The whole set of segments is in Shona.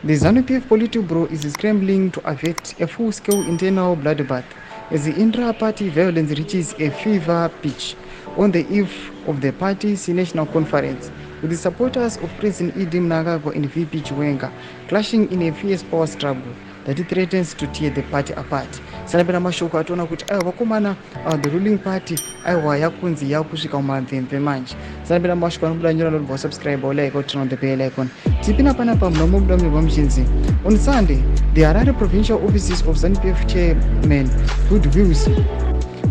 The ZANU-PF Politburo is scrambling to avert a full-scale internal bloodbath as the intra-party violence reaches a fever pitch on the eve of the party's national conference, with the supporters of President Mnangagwa and VP Chiwenga clashing in a fierce power struggle that threatens to tear the party apart. Sanapera mashoko atona kuti aiwa vakomana the ruling party aiwa yakunzi yakusvika kumamvemve manje. Sanapera mashoko anobuda nyora noti subscribe or like or turn on the bell icon. Tipina panapa munomubuda mubva muchinzi. On Sunday, the Harare provincial offices of ZANU-PF chairman Goodwills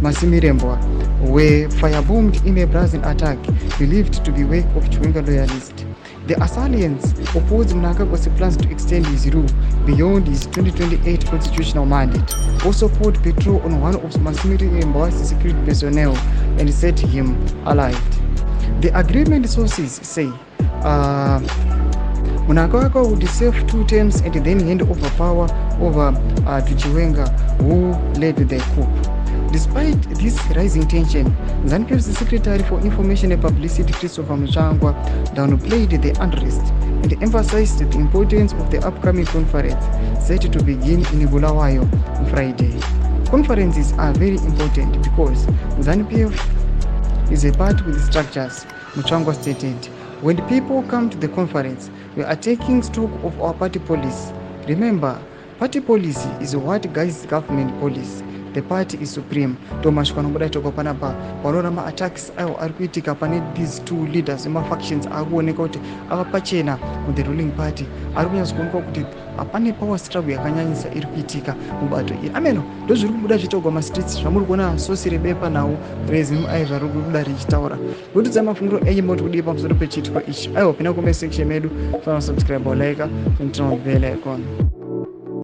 Masimirembwa were firebombed in a brazen attack believed to be work of Chiwenga loyalists. The assailants opposed Mnangagwa's plans to extend his rule beyond his 2028 constitutional mandate, also poured petrol on one of Masimirembwa's security personnel and set him alight. The agreement sources say Mnangagwa would serve 2 terms and then hand over power to Chiwenga, who led the coup. Despite this rising tension, ZANU-PF's Secretary for Information and Publicity, Christopher Mnangagwa, downplayed the unrest and emphasized the importance of the upcoming conference set to begin in Bulawayo on Friday. Conferences are very important because ZANU-PF is a party with structures, Mnangagwa stated. When people come to the conference, we are taking stock of our party policy. Remember, party policy is what guides government policy. The party is supreme. Thomas Kwanobada toko panapa panorama attacks are critical pane these two leaders in factions akuoneka kuti avapachena on the ruling party ari kunyazikuoneka kuti apane power struggle yakanyanyisa iri kuitika mubato iri ameno ndozviri kubuda zvitogwa mastreets zvamuri kuona sosi rebepa nawo rezim aizva vari kubuda richitaura kutidza mafungiro enyu moti kudii pamusoro pechitiko ichi aiwa pina comment section medu fana subscribe or like and turn on the bell icon.